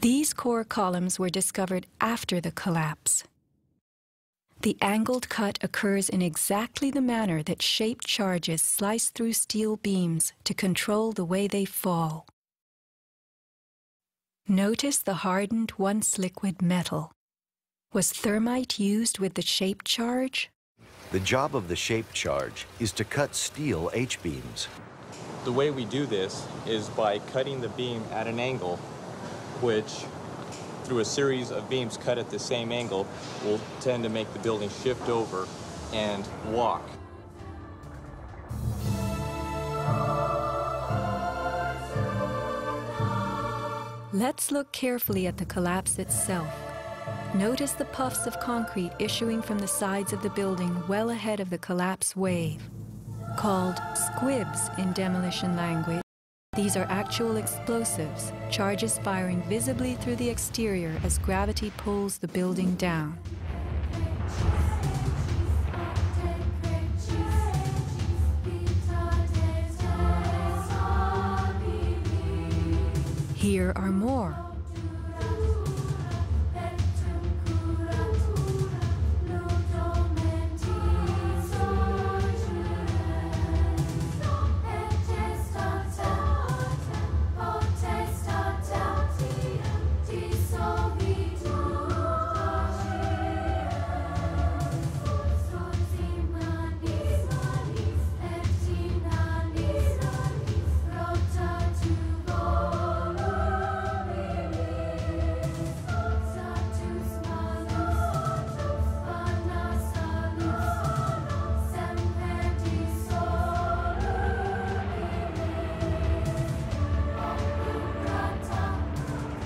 These core columns were discovered after the collapse. The angled cut occurs in exactly the manner that shaped charges slice through steel beams to control the way they fall. Notice the hardened, once liquid metal. Was thermite used with the shaped charge? The job of the shaped charge is to cut steel H-beams. The way we do this is by cutting the beam at an angle, which, through a series of beams cut at the same angle, will tend to make the building shift over and walk. Let's look carefully at the collapse itself. Notice the puffs of concrete issuing from the sides of the building well ahead of the collapse wave. Called squibs in demolition language, these are actual explosives, charges firing visibly through the exterior as gravity pulls the building down. Here are more.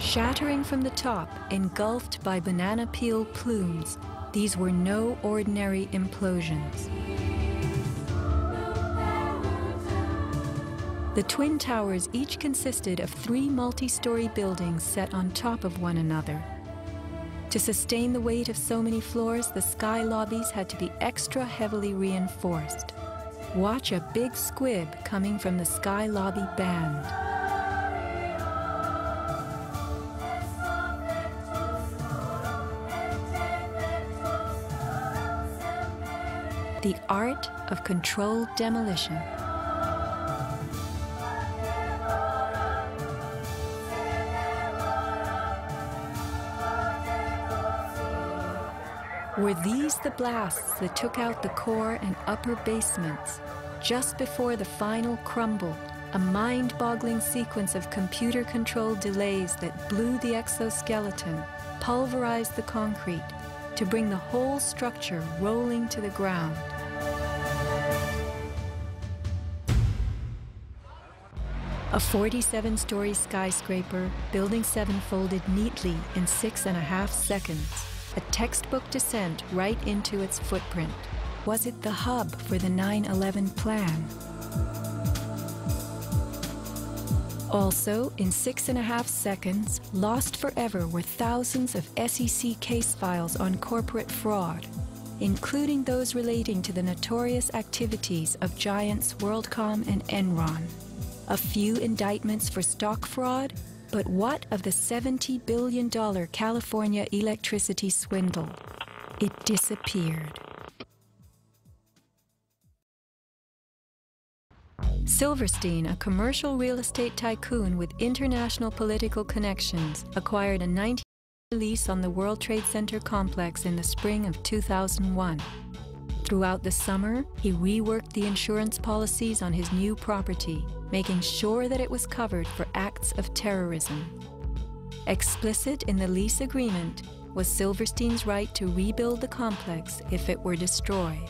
Shattering from the top, engulfed by banana peel plumes, these were no ordinary implosions. The Twin Towers each consisted of 3 multi-story buildings set on top of one another. To sustain the weight of so many floors, the sky lobbies had to be extra heavily reinforced. Watch a big squib coming from the sky lobby band. The art of controlled demolition. Were these the blasts that took out the core and upper basements just before the final crumble, a mind-boggling sequence of computer-controlled delays that blew the exoskeleton, pulverized the concrete, to bring the whole structure rolling to the ground? A 47-story skyscraper, Building 7 folded neatly in 6.5 seconds. A textbook descent right into its footprint. Was it the hub for the 9/11 plan? Also, in 6.5 seconds, lost forever were thousands of SEC case files on corporate fraud, including those relating to the notorious activities of giants WorldCom and Enron. A few indictments for stock fraud, but what of the $70 billion California electricity swindle? It disappeared. Silverstein, a commercial real estate tycoon with international political connections, acquired a 19-year lease on the World Trade Center complex in the spring of 2001. Throughout the summer, he reworked the insurance policies on his new property, making sure that it was covered for acts of terrorism. Explicit in the lease agreement was Silverstein's right to rebuild the complex if it were destroyed.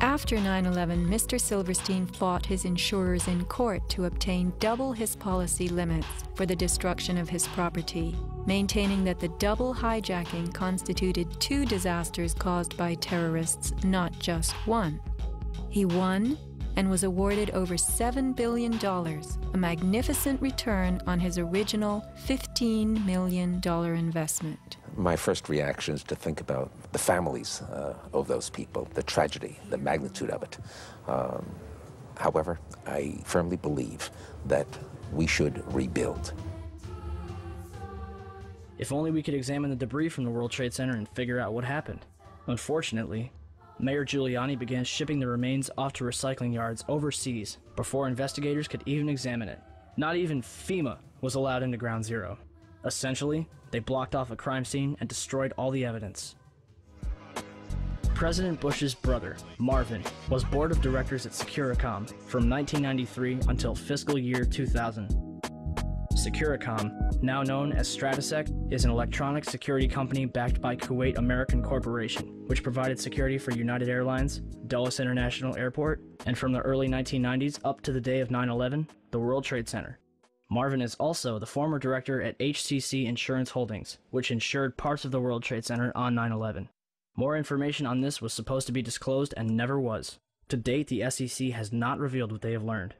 After 9/11, Mr. Silverstein fought his insurers in court to obtain double his policy limits for the destruction of his property, maintaining that the double hijacking constituted 2 disasters caused by terrorists, not just one. He won and was awarded over $7 billion, a magnificent return on his original $15 million investment. My first reaction is to think about the families of those people, the tragedy, the magnitude of it. However, I firmly believe that we should rebuild. If only we could examine the debris from the World Trade Center and figure out what happened. Unfortunately, Mayor Giuliani began shipping the remains off to recycling yards overseas before investigators could even examine it. Not even FEMA was allowed into Ground Zero. Essentially, they blocked off a crime scene and destroyed all the evidence. President Bush's brother, Marvin, was board of directors at Securicom from 1993 until fiscal year 2000. Securicom, now known as Stratasec, is an electronic security company backed by Kuwait American Corporation, which provided security for United Airlines, Dulles International Airport, and from the early 1990s up to the day of 9/11, the World Trade Center. Marvin is also the former director at HCC Insurance Holdings, which insured parts of the World Trade Center on 9/11. More information on this was supposed to be disclosed and never was. To date, the SEC has not revealed what they have learned.